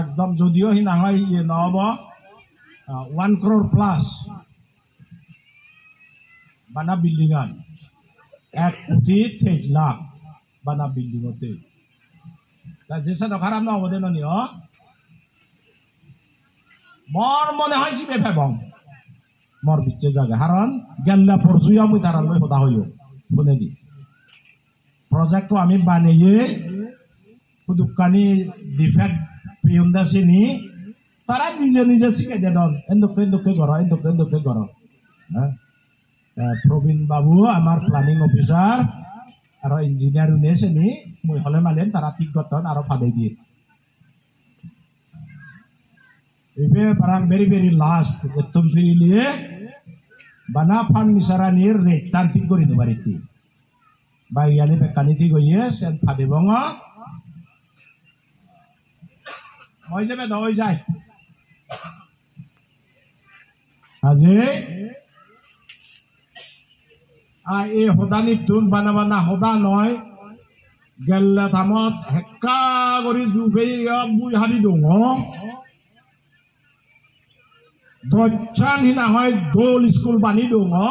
একদম যদিও হি নালাই ইয়ে নহব 1 crore প্লাস বানা বিল্ডিং আন 1 কোটি 23 লাখ বানা বিল্ডিং হতে তা যেসা তো খারাপ নহব দে ননি মর মনে হয় সিবে ফেবং মর বিচ্ছে জায়গা কারণ গেল্লা পরশুয়া মুই তারা লই হতা হইও শুনে দি প্রজেক্ট আমি বানিয়ে পুদুকানি ডিফেক্ট পিউন্দা সিনি তারা নিজে নিজে শিখে দেন এন্দুকে করো হ্যাঁ প্রবীণ বাবু আমার প্ল্যানিং অফিসার আর ইঞ্জিনিয়ার উনিয়েছেনি মুই হলে মালেন তারা ঠিক করতেন আরো ফাদে দিয়ে Ibe parang very last etum firilie bana furniture anir rek tantik gori no bariti bayani bekani ti goye sen phade bonga moi jabe doi jai aje e hodani tun bana hoda noy gella thamot hekka gori jube bui habi dongo Dochan hina hoy dol school bani dongo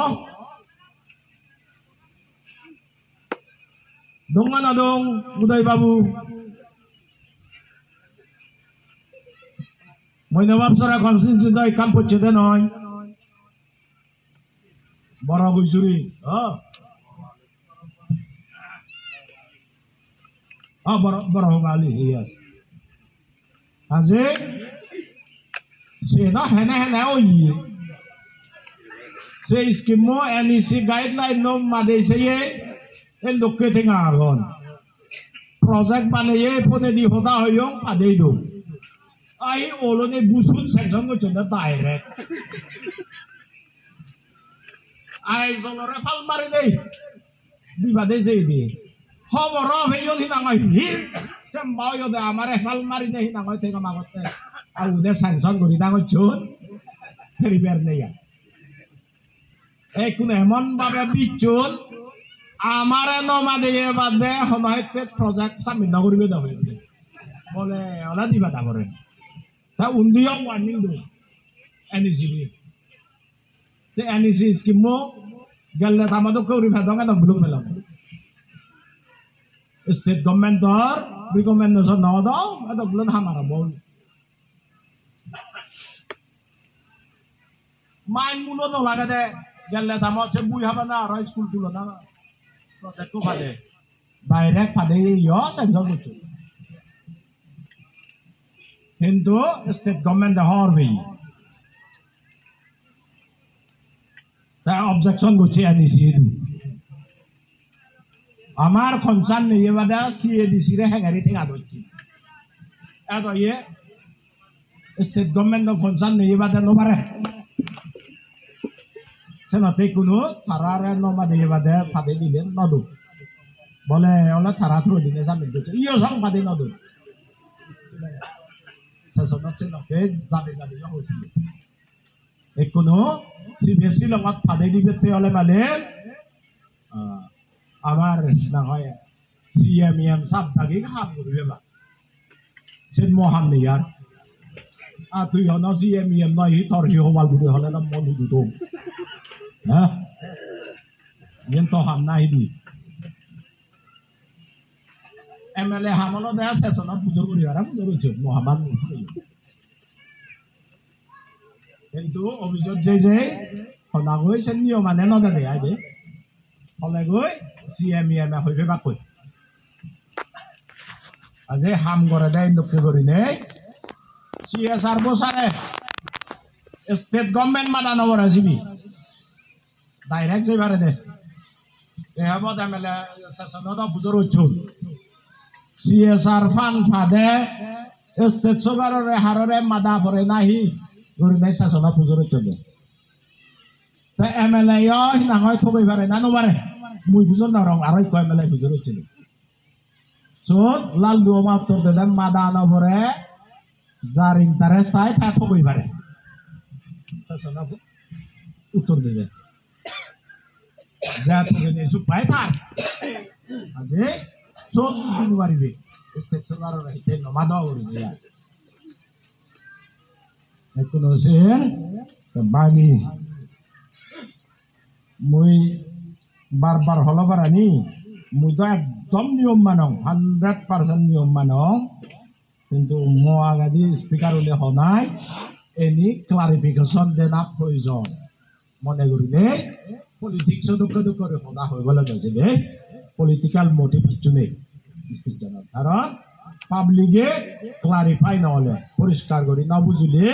donga na dong Uday babu moi nawab sara constituency dai kam poche de noy bora guisuri bora hogali yes aje Se na hena oi. Se iskimo NEC guideline no made se ye endokke tengaron. Project bane ye pone di hoda hoyong ade do. Ai olone busun sanction go chonda direct. Ai zolore fal mari dei. Di bade se di. Hoboro heyon hina ngai hi. Sem bao yo de amare fal mari dei hina ngai tenga magote. Are উদে sanction করি তাকে চোট repair নেই এই কোন এমন ভাবে বিচুন আমার নমাদে বাদে হনহতে প্রজেক্ট সাবমিট নকরিবে যাবে বলে ওলা দিবা তারপরে তা উন্দিও ওয়ার্নিং দো এনইসি সে এনইসি স্কিমো গেলে তামাদো করি ভেদঙ্গা না ব্লক মেলাম স্টেট গভর্নমেন্টর রিকমেন্ডেশন নাও দাও এটা ব্লক হামারা বল main mulo no laga de gelle tamo se bui haba na ro school tulo na project ko phade direct phade yo sanction gochu hindu state government the horbi ta objection gochu NEC du amar concern niye bada CADC re hangari thega dochi edo ye state government no concern niye bada no bare সেনাতে কোনো থারারে নমা দিয়ে বাদে ফাদে দিলে নদু বলে ওলা থারা through দিনে জামিন করছে ইও সং ফাদে নদু সেসনত সেনকে যাবে হয়েছিল এই কোনো সিবিএসই লগত ফাদে দিবে হলে মানে আমার না হয় সিএমএম সাব দাগি হাম করবে বা সেন মহাম নেই আর তুই হন সিএমএম নয় তোর হিওবাল বুড়ি হলে না মন দুটো Hah? Yen to ham na hidi. MLA hamalo daya sesona pujur kuri ara pujur ujo Muhammad কিন্তু অভিযোগ যে সনাগৈ সে নিয়ম মানে নদে আইদে হলে গৈ CMEM হইবে বাকই আজি হাম করে দেয় দক্ষে করি নেই CSR বসারে স্টেট গভর্নমেন্ট মাদানো বড় GB Direct se bare de. Ehabo da mele sasono da budur uchu. CSR fund phade state sogarore harore mada pore nahi. Gori nai sasono budur uchu de. Ta MLA yo hina hoy thobai bare na no bare. মুই বুঝল না রং আড়াই কয় মেলায় বুঝে রয়েছিল চোদ লাল দুমা উত্তর দিলেন মাদা আনা পরে যার ইন্টারেস্ট হয় তা থবই পারে উত্তর দেবে যা থেকে নিয়ে চুপ পায় তার আজে চোদ দিন পারিবে স্টেশন আর রাইতে নমাদা করি দিয়া এখন হচ্ছে বাগি মুই বারবার হলো বারানি মুই তো একদম নিয়ম মানং 100% নিয়ম মানং কিন্তু মহাগাদি স্পিকার হলে হনাই এনি ক্লারিফিকেশন দেনা প্রয়োজন মনে করি নে পলিটিক্স দুঃখ করে হনা হয়ে গেলে গেছে নে পলিটিক্যাল মোটিভ কিছু নেই স্পিচ জানার কারণ পাবলিকে ক্লারিফাই নহলে পরিষ্কার করি না বুঝিলে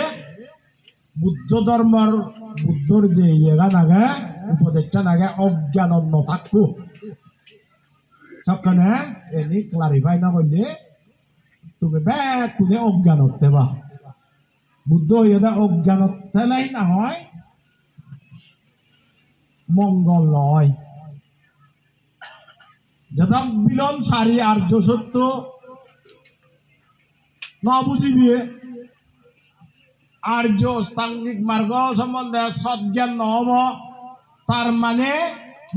বুদ্ধ ধর্মর বুদ্ধর যে ইয়েগা নাগে উপদেশটা নাগে অজ্ঞান থাকবো সবখানে এনি ক্লারিফাই না করলে তুমি ব্যাগ কোনে অজ্ঞানত দেবা বুদ্ধ ইয়েদা অজ্ঞানত থেলাই না হয় মঙ্গল নয় যথা বিলন সারি আর্য সত্য না বুঝিবিয়ে আর্য স্থাঙ্গিক মার্গ সম্বন্ধে সজ্ঞান নহব তার মানে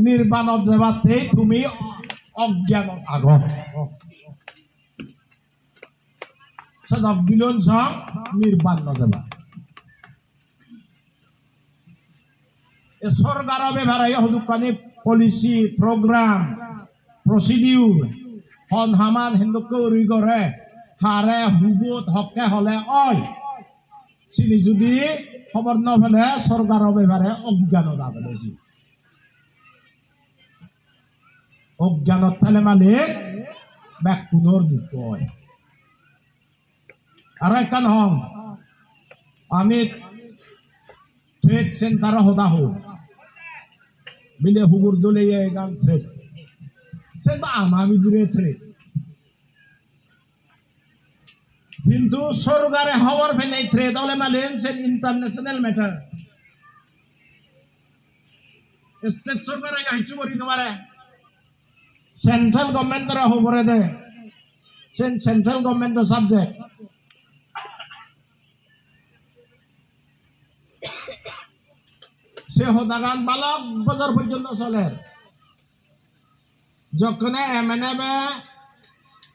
নির্বাণত যাবাতে তুমি অজ্ঞানত আগত সদা বিলন সং নির্বাণ নযাবা এ সরকার ব্যবহার হদুকানি পলিসি প্রোগ্রাম প্রসিডিউর হন হামান হিন্দুকে উড়ি করে হারে হুবুত হকে হলে অয় চিনি যদি খবর ন ফেলে সরকার ব্যবহারে অজ্ঞানত আবেছি অজ্ঞানত ফেলে মালিক ব্যাকুণর দুঃখ হয় আর একখান হম আমি ট্রেড সেন্টার হদা হোক মিলে হুগুর দলে গান ট্রেড সে তো আমি দূরে ট্রেড কিন্তু সরকারে হওয়ার ফেলে ট্রেড হলে মানে ইন্টারন্যাশনাল ম্যাটার স্টেট সরকারে কিছু করি তোমারে সেন্ট্রাল গভর্নমেন্টের খবরে দে সেন্ট্রাল গভর্নমেন্টের সাবজেক্ট সে হদাগান বালক বাজার পর্যন্ত চলে যখন এমএনএ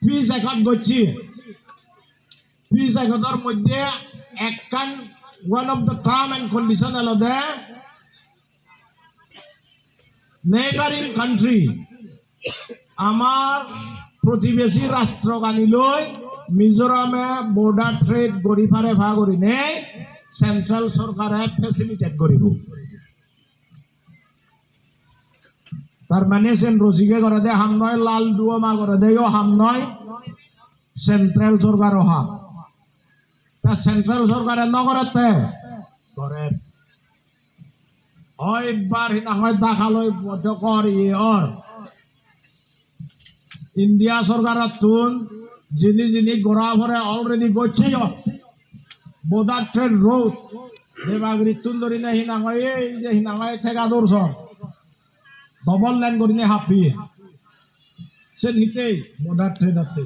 ফিস এখন করছি ফিস এখনের মধ্যে একখান one of the term and condition হলো দে নেইবারিং কান্ট্রি আমার প্রতিবেশী রাষ্ট্র গানিলৈ মিজোরামে বর্ডার ট্রেড গড়ি ফারে ভা করি নেই সেন্ট্রাল সরকারে ফেসিলিটেট করিব তার মানে সেন রসিকে করে দে হাম নয় লাল দুমা করে দেও হাম নয় সেন্ট্রাল সরকার হাম তা সেন্ট্রাল সরকারে নগরতে করে একবার হিনা হয় দেখালই কর ইয়র ইন্ডিয়া সরকার তুন যিনি গোড়া ভরে অলরেডি করছে বোদার ট্রেন রোড দেবাগরি তুন ধরি না হিনা হয় এই যে হিনা হয় ঠেকা দৌড়ছ ডবল লাইন করি না হাফি সে নিতেই বোদার ট্রেন আছে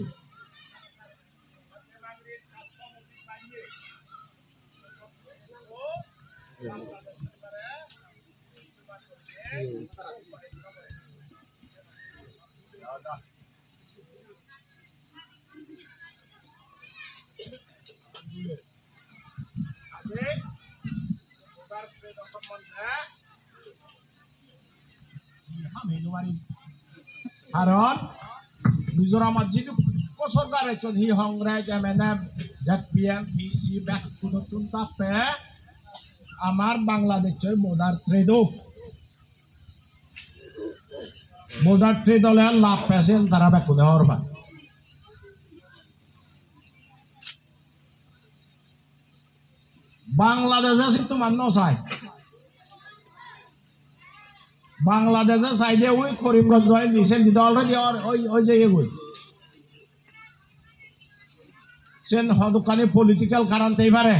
কারণ মিজোরামত যিটো সরকার হি সংগ্রাজ এমএনএফ জেপিএম পিসি ব্যাক নতুন তাপে আমার বাংলাদেশ বোর্ডার ট্রেড হলে লাভ পেয়েছেন তারা ব্যাকুনে হরবা বাংলাদেশে তোমার নসায় বাংলাদেশের সাইডে ওই করিমগঞ্জ হয় নিচে দিতে অলরেডি ওই যে এগুই সেন হদুকানি পলিটিক্যাল কারণতেই পারে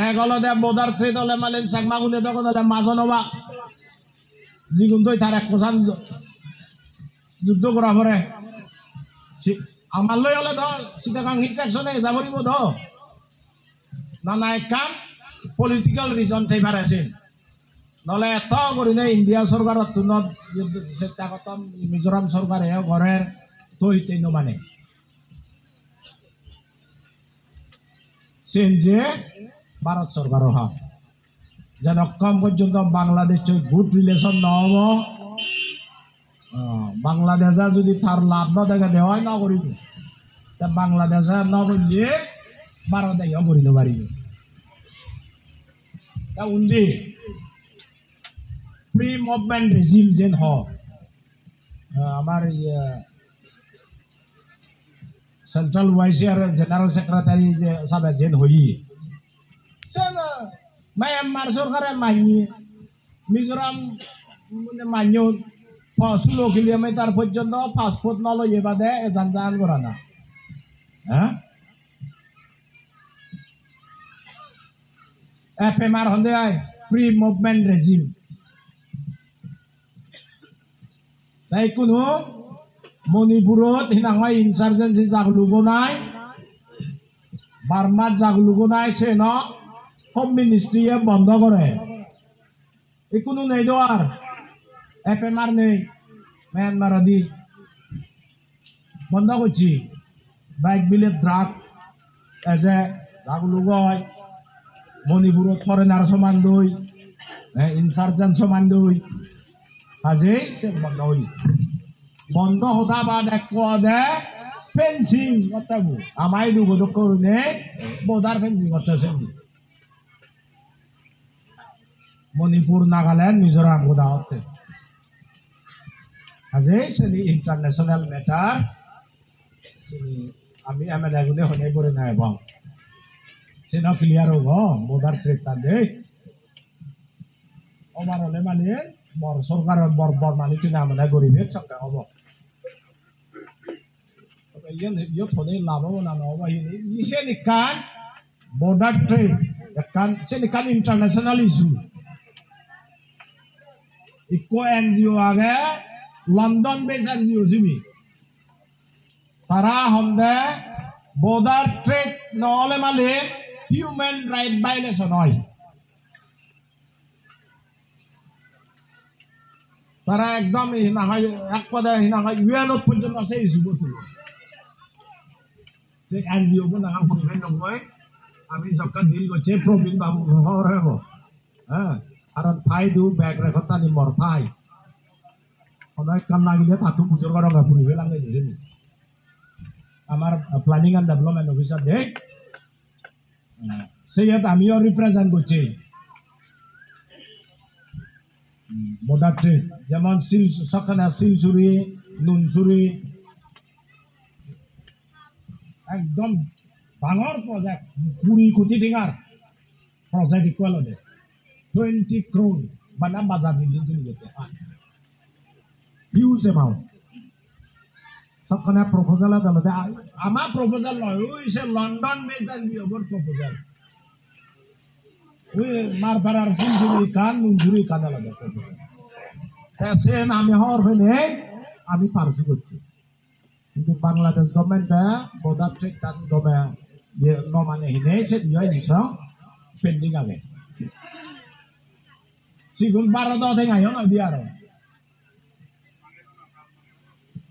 এক হলো দে বোদার ট্রেড হলে মালেন সাকমা গুনে তখন হলে মাজনবা যিগুণ তার এক কোচান যুদ্ধ করা পরে আমার লই হলে ধর চিটাগাং হিট অ্যাকশনে যাবরিব ধ না কাম পলিটিক্যাল রিজন থাইবার আছে নহলে এত করি না ইন্ডিয়া সরকারত তুনত চেষ্টা করতাম মিজোরাম সরকারে ঘরের তৈরি মানে যে ভারত সরকারও হা যতক্ষণ পর্যন্ত বাংলাদেশ গুড রিলেশন নহব বাংলাদেশে যদি তার লাভ না দেখা দেওয়াই না করিব তা বাংলাদেশে না করলে ভারত আইয়া করিতে পারিব তা উন্দি ফ্রি মুভমেন্ট রেজিম যেন হ আমার সেন্ট্রাল ওয়াইসিআর জেনারেল সেক্রেটারি যে সাবে যেন হই মায়ানমার সরকারে মানি মিজোরাম মান্য 16 কিলোমিটার পর্যন্ত পাসপোর্ট নলইয়ে বাদে এজান জান করা না হ্যাঁ এফএমআর হন্দে আয় ফ্রি মুভমেন্ট রেজিম তাই কোনো মণিপুরত হিনাঙাই ইনসার্জেন্সি জাগলুগো নাই বার্মাত জাগলুগো নাই সে ন হোম মিনিস্ট্রিয়ে বন্ধ করে এ কোনো নেই দেওয়ার এফএমআর নেই মায়ানমার আদি বন্ধ করছি বাইক বিলে ড্রাগ এজে জাগলুগয় মণিপুরত ফরেনার সমান দই ইনসার্জেন্ট সমান দই কাজেই সে বন্ধ হই বন্ধ হতা বাদ এক দে ফেন্সিং করতে আমায় দুগো করুনে বোদার ফেন্সিং করতেছে মণিপুর নাগাল্যান্ড মিজোরাম গোদা হতে কাজেই সেনি ইন্টারন্যাশনাল ম্যাটার আমি এমএলএ গুনে হনে করে না এবং সেটা ক্লিয়ার হব বোদার ট্রেকটা দে ওভার হলে মানে বড় সরকারের বর মানে চিনা আমাদের গরিবের সরকার হব ইয়ে থনে লাভ হবো না নহব সে নিকান বর্ডার ট্রেড একান সে নিকান ইন্টারন্যাশনাল ইস্যু ইকো এনজিও আগে লন্ডন বেস এনজিও জিবি তারা হন্দে বর্ডার ট্রেড নহলে মানে হিউম্যান রাইট ভাইলেশন হয় তারা একদম এক পদে ইউএনত পর্যন্ত আছে ইস্যু তুলো সে এনজিও বো নাম কইবে নয় আমি যখন দিল করছে প্রবীণ বাবু হব হ্যাঁ আর থাই দু ব্যাগ রেখতা নি মর থাই অনেক কাম লাগিলে তাতু বুঝর গরঙ্গা পুরিবে লাগে দিছেনি আমার প্ল্যানিং এন্ড ডেভেলপমেন্ট অফিসার দে সেইয়াত আমিও রিপ্রেজেন্ট করছি বর্ডার ট্রেড যেমন সকালে শিলচুরি নুনচুরি একদম ডাঙর প্রজেক্ট 20 কোটি টাকার প্রজেক্ট ইকুয়াল দে 20 crore বানা বাজার বিল্ডিং তৈরি করতে হিউজ অ্যামাউন্ট সকালে প্রপোজাল আছে আমার প্রপোজাল নয় ওই সে লন্ডন মেজান দিওর প্রপোজাল ওই মারপাড়ার শিলচুরি কান নুনচুরি কাদা লাগে প্রপোজাল সে আমি হওয়ার ফেলে আমি পারসু করছি কিন্তু বাংলাদেশ গভর্নমেন্টে বর্ডার ট্রেড তার দমে নমানে হিনে সে দিয়ে নিছং পেন্ডিং আগে সিগুন 12 টেঙা হিও নয় দিয়ে আর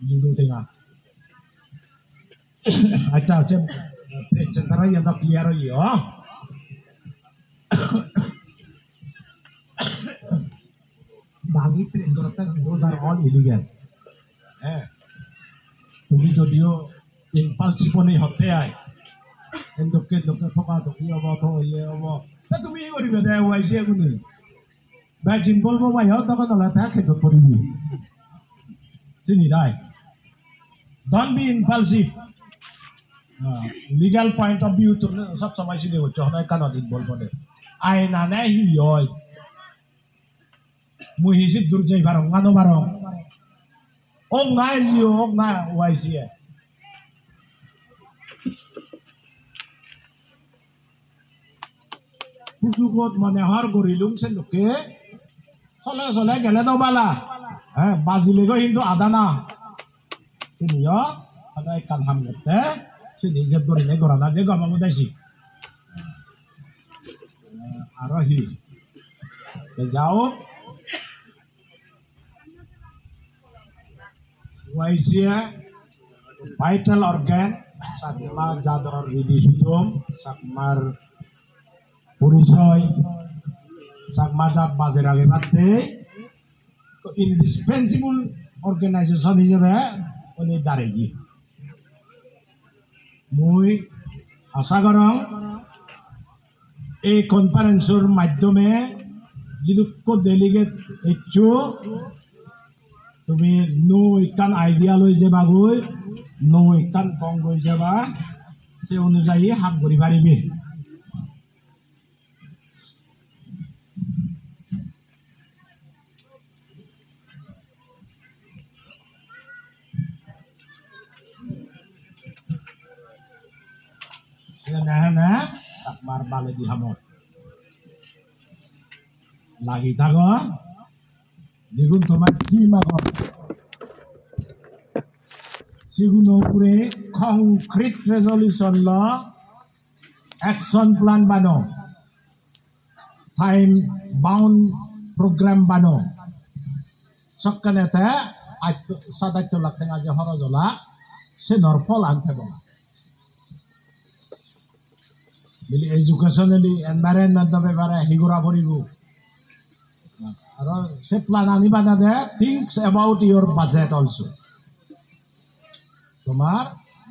জুদু টেঙা আচ্ছা সে ট্রেড সেন্টার ইয়ান ক্লিয়ার হইও বাগি ট্রেন করতে দোজ আর অল ইলিগাল হ্যাঁ তুমি যদিও ইম্পালসিভলি হতে আয় লোকে থকা ধকি হব ইয়ে হব তুমি ই কৰিবা দে ওয়াইছে এগুনি বেজিন বলবো ভাই তখন হলে তা খেজত পড়িবি চিনি রাই don't be impulsive legal point of view তো সব সময় চিনি হচ্ছে হয় কানত বলবো দে আইনা নে হি হয় মুই হিসিত দূর যাই বারং মানো বারং ওক না এনজিও ওক না ওয়াইসি সুযোগত মানে হর গরিলুম সে লোকে চলে গেলে তো বালা হ্যাঁ বাজিলে গো কিন্তু আদা না চিনিও সদায় কাম হাম করতে চিনি যে দরিলে গড়ানা যে গমামো দাইছি আৰু হি যাও ওয়াইসিয়া ভাইটাল অর্গান সাকমা জাদর হৃদি সুদম সাকমার পরিচয় সাকমা জাত বাজের আগে বাদতে ইন্ডিসপেন্সিবল অর্গানাইজেশন হিসেবে উনি দাঁড়িয়ে মই আশা করং এই কনফারেন্সের মাধ্যমে যিটো ডেলিগেট ইচ্ছু তুমি নো ইকান আইডিয়া লৈ যাবা গৈ নো ইকান কম গৈ যাবা সে অনুযায়ী হাত ধৰি পাৰিবি না আপনার বালে দি হামত লাগি থাক যেগুন তোমার টিম আগত সেগুন উপরে কংক্রিট রেজলিউশন ল অ্যাকশন প্ল্যান বানো টাইম বাউন্ড প্রোগ্রাম বানো সকালেতে ৭-৮ লাখ টাকা যে খরচ হলা সে নরফল আনতে বলা এডুকেশনালি এনভাইরনমেন্ট ব্যাপারে হিগুরা ভরিব আর সে প্ল্যান আনিবা না দে থিংকস অ্যাবাউট ইয়োর বাজেট অলসো তোমার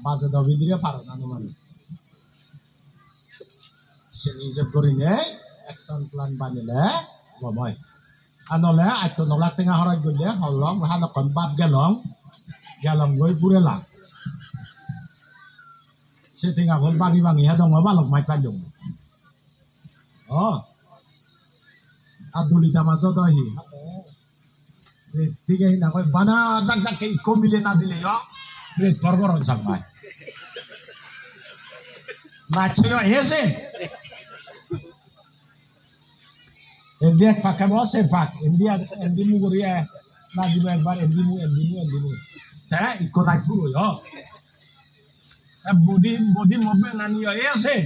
বাজেট অভিদিরে পারো না মানে সে নিজে করিলে অ্যাকশন প্ল্যান বানিলে গময় আনলে ৮-৯ লাখ টাকা খরচ করলে হলং হানকন বাদ গেলং গই পুরেলা সেটিং আগল বাগি বাগিহে দङ বালক মাই পাইলং আদুলিতা মাজত আহি ঠিক আছে না কই বানা জাক জাক কে কমিলে না দিলে রেট বরবরন সাংবাই নাচয় হেসে ইন্ডিয়া পাকা বসে পাক ইন্ডিয়া এন্ডিমু করিয়া না দিবে একবার এন্ডিমু তা ইকো রাখবো body movement and your essay.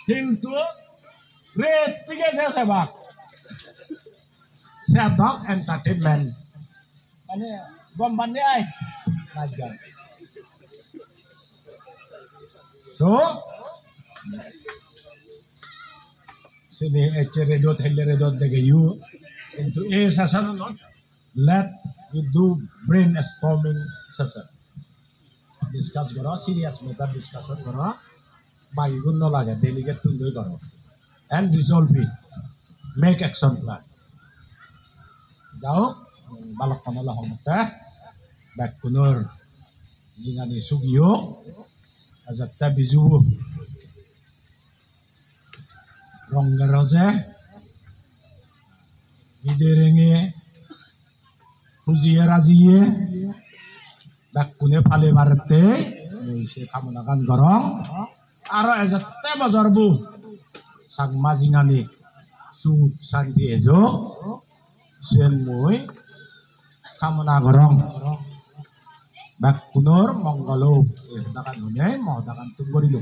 কিন্তু red tiga saya sebab. Saya dog entertainment. Ini bomban dia ay. Najan. So sini redot hele redot dege you into a session not let you do brainstorming session. Discuss karo serious matter discussion karo bai gun no lage delegate tundoi karo and resolve it make action plan jao balok panola homta back kunur jingani sugio ajatta bijubu ronggaroje biderenge fujiye rajiye Dakune pale barete, se kamu nakan gorong, aro ezate bazarbu, sang mazingani, su sandi ezo, sen mui, kamu nagorong, bakunur monggolo, nakan hune, mau nakan tunggorilu.